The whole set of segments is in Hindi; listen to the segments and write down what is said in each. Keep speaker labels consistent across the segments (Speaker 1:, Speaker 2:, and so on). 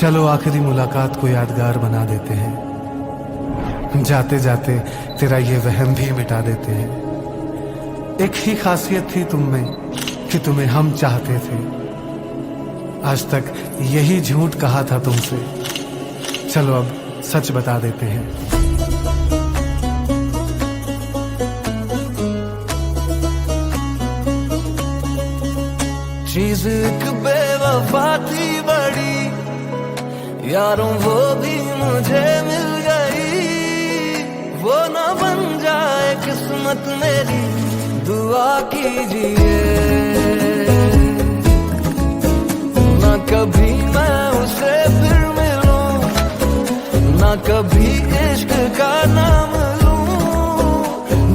Speaker 1: चलो आखिरी मुलाकात को यादगार बना देते हैं, जाते जाते तेरा ये वहम भी मिटा देते हैं। एक ही खासियत थी तुम में कि तुम्हें हम चाहते थे, आज तक यही झूठ कहा था तुमसे, चलो अब सच बता देते हैं।
Speaker 2: चीज एक बेवफा थी बड़ी, यारों वो भी मुझे मिल गई। वो ना बन जाए किस्मत मेरी, दुआ कीजिए। ना कभी मैं उसे फिर मिलूं, ना कभी इश्क का नाम लूं,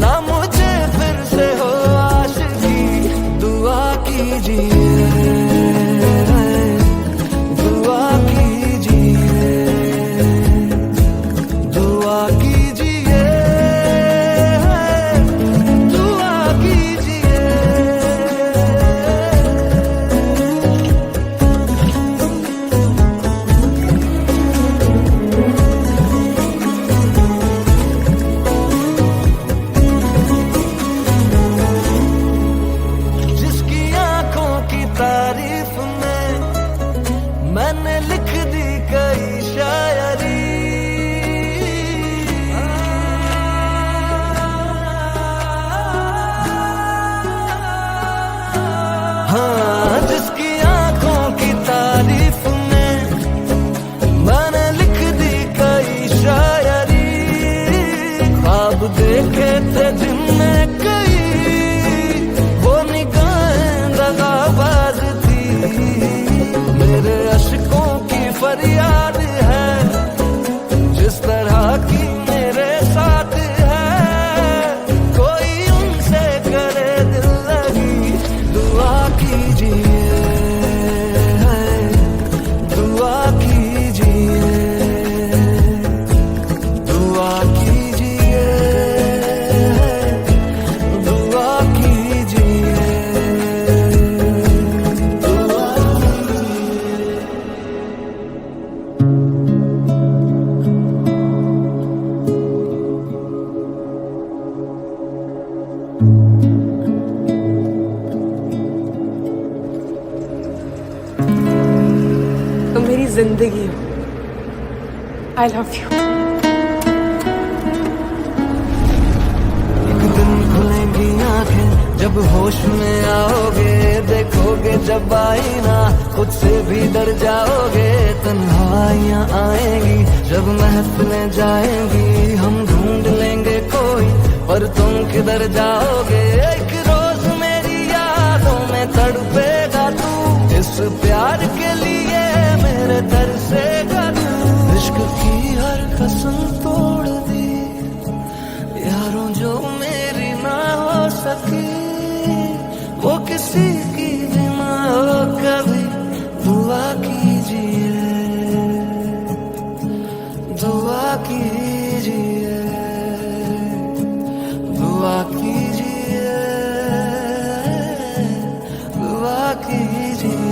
Speaker 2: ना मुझे फिर से हो आशिकी, दुआ कीजिए। मैंने लिख दी कई शायरी, हाँ जिसकी आंखों की तारीफ में मैंने लिख दी कई शायरी। ख्वाब देखे थे जिनमें कई, वो निगाहें दगाबाज थी। मेरे अशकों की फरियाद है, जिस तरह की मेरे साथ है, कोई उनसे करे दिल लगी, दुआ कीजिए, दुआ कीजिए, दुआ कीजिए, दुआ कीजिए।
Speaker 3: तुम मेरी जिंदगी हो। I love you.
Speaker 2: एक दिन खुलेंगी आंखें जब होश में आओगे, देखोगे जब आईना खुद से भी डर जाओगे। तन्हाइयां आएंगी जब महफिलें जाएंगी, हम ढूंढ लेंगे कोई, पर तुम किधर जाओगे। एक रोज मेरी यादों में तड़पेगा तू, इस प्यार के लिए मेरे तरसेगा तू। इश्क की हर कसम तोड़ दी यारों, जो मेरी ना हो सकी, वो किसी की भी ना हो कभी, दुआ कीजिए, दुआ कीजिए, दुआ कीजिए, दुआ कीजिए।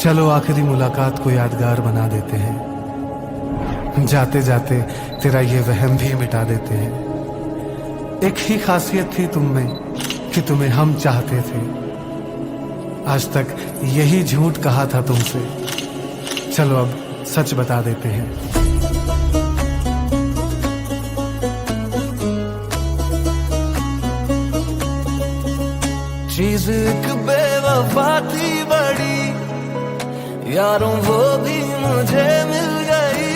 Speaker 1: चलो आखिरी मुलाकात को यादगार बना देते हैं, जाते जाते तेरा ये वहम भी मिटा देते हैं। एक ही खासियत थी तुम में कि तुम्हें हम चाहते थे। आज तक यही झूठ कहा था तुमसे, चलो अब सच बता देते हैं।
Speaker 2: चीज एक बेवफा थी बड़ी, यारों वो भी मुझे मिल गई।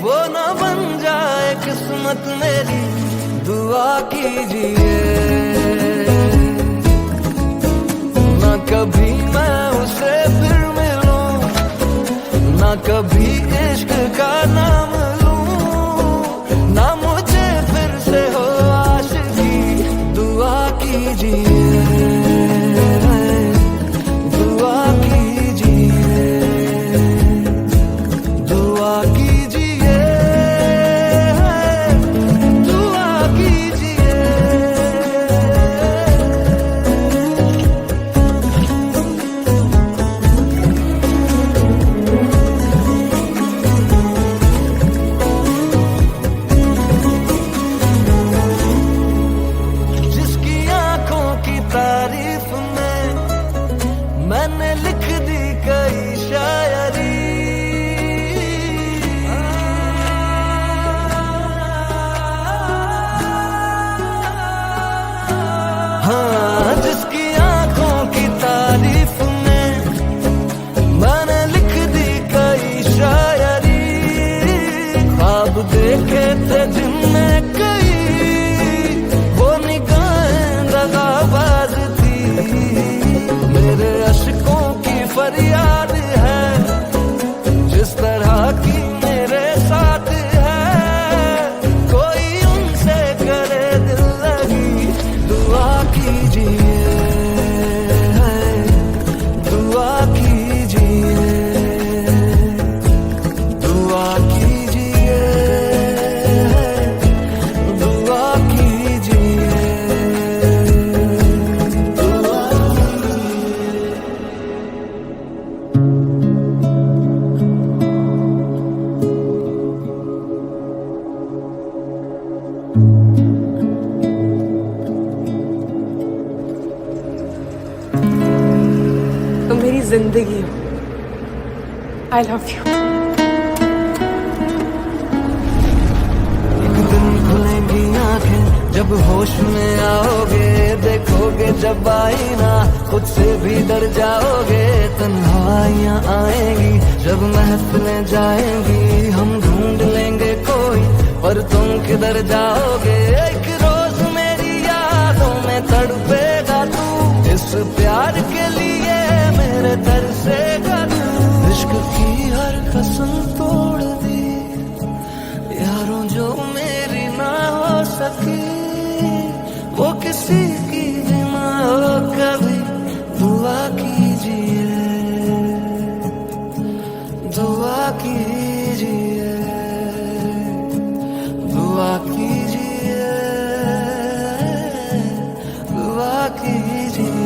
Speaker 2: वो ना बन जाए किस्मत मेरी, दुआ कीजिए। ना कभी मैं उसे फिर मिलूं, ना कभी इश्क का नाम लूं, ना मुझे फिर से हो आशिकी। दुआ कीजिए, दुआ कीजिए, दुआ कीजिए, दुआ कीजिए। जिसकी आंखों की तारीफ में मैंने लिख दी कई शायरी, हाँ जिसकी आंखों की तारीफ में मैंने लिख दी कई शायरी। ख्वाब देखे थे जिनमें कई, वो निगाहें दगाबाज थी। मेरे अशकों की फरियाद है, जिस तरह की मेरे साथ है। कोई उनसे करे दिल लगी, दुआ कीजिए, दुआ कीजिए, दुआ कीजिए, दुआ कीजिए, दुआ कीजिए।
Speaker 3: तुम मेरी जिंदगी हो। I love you.
Speaker 2: एक दिन खुलेंगी आंखें जब होश में आओगे, देखोगे जब आईना खुद से भी डर जाओगे। तन्हाइयां आएंगी जब महफिलें जाएंगी, हम ढूंढ लेंगे कोई पर तुम किधर जाओगे। एक रोज मेरी यादों में तड़पेगा तू, इस प्यार के लिए मेरे तरसेगा तू। इश्क की हर कसम तोड़ दी यारों, जो मेरी ना हो सकी, वो किसी की भी ना हो कभी। दुआ कीजिए, दुआ कीजिए, दुआ कीजिए, दुआ कीजिए।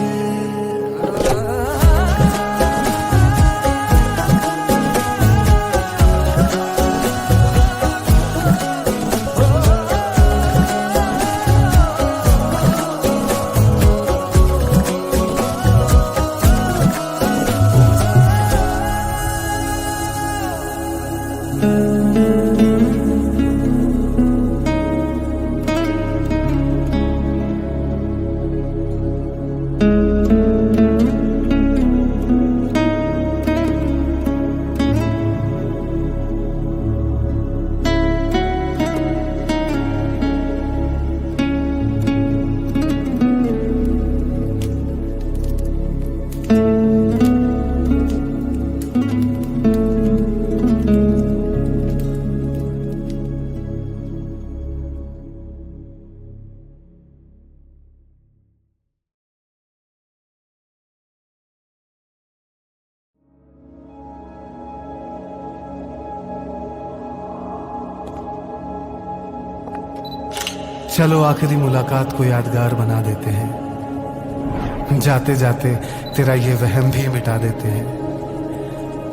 Speaker 1: चलो आखिरी मुलाकात को यादगार बना देते हैं। जाते जाते तेरा ये वहम भी मिटा देते हैं।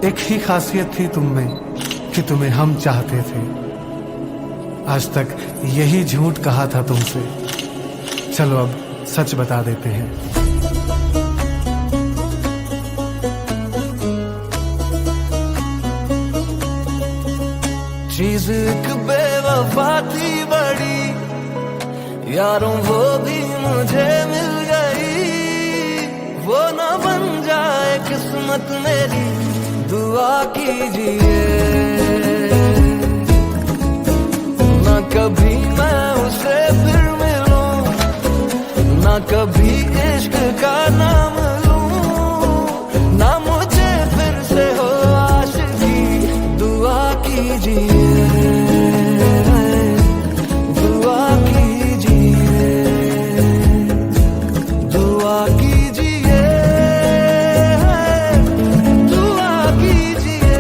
Speaker 1: एक ही खासियत थी तुम में कि तुम्हें हम चाहते थे। आज तक यही झूठ कहा था तुमसे, चलो अब सच बता देते हैं।
Speaker 2: चीज एक बेवफा थी बड़ी, यारों वो भी मुझे मिल गई। वो ना बन जाए किस्मत मेरी, दुआ कीजिए। ना कभी मैं उसे फिर मिलूं, ना कभी इश्क का नाम लूं, ना मुझे फिर से हो आशिकी। दुआ कीजिए, दुआ कीजिए, दुआ कीजिए, दुआ कीजिए।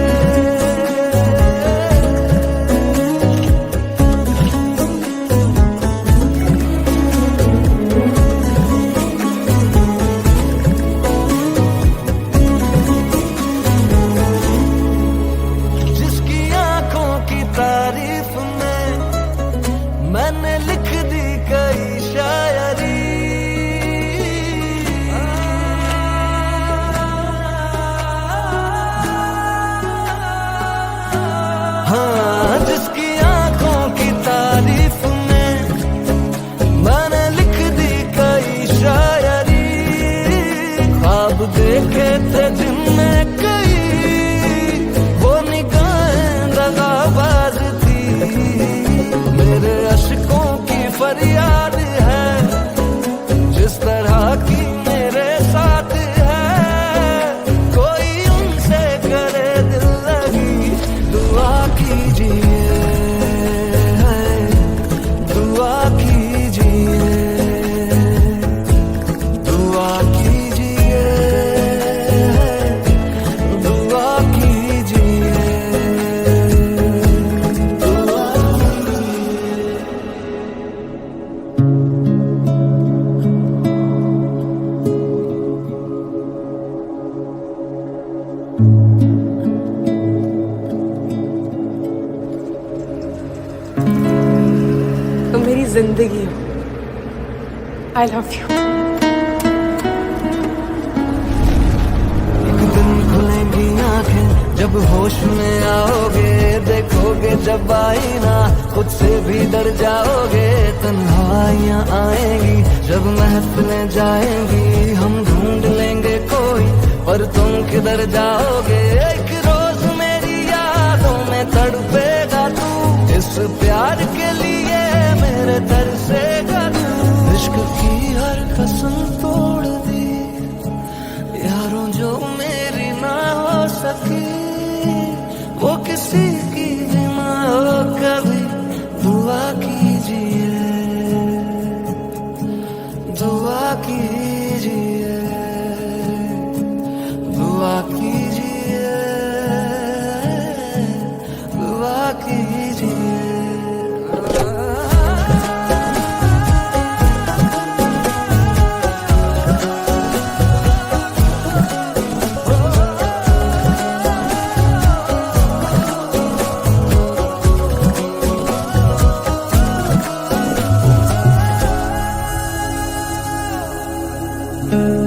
Speaker 2: जिसकी आंखों की तारीफ में मैंने लिख दी कई शायरी। हाँ, जिसकी आंखों की तारीफ में मैंने लिख दी कई शायरी। ख्वाब देखे थे जिनमें कई, वो निगाहें दगाबाज थी। मेरे अशकों की फरियाद है, जिस तरह की मेरे साथ है। कोई उनसे करे दिल लगी। दुआ कीजिए, दुआ कीजिए, दुआ कीजिए, दुआ कीजिए, दुआ
Speaker 3: तुम मेरी जिंदगी हो। I love you.
Speaker 2: एक दिन खुलेंगी आंखें जब होश में आओगे। देखोगे जब आईना, खुद से भी डर जाओगे। तन्हाइयां आएंगी जब महफिलें जाएंगी। हम ढूंढ लेंगे कोई, पर तुम किधर जाओगे। एक रोज मेरी यादों में तड़पेगा तू। इस प्यार के लिए मेरे तरसेगा तू। इश्क की हर कसम तोड़ दी यारों, जो मेरी ना हो सकी। वो किसी की भी ना हो कभी। दुआ कीजिए, दुआ कीजिए, दुआ कीजिए, दुआ कीजिए।
Speaker 4: Thank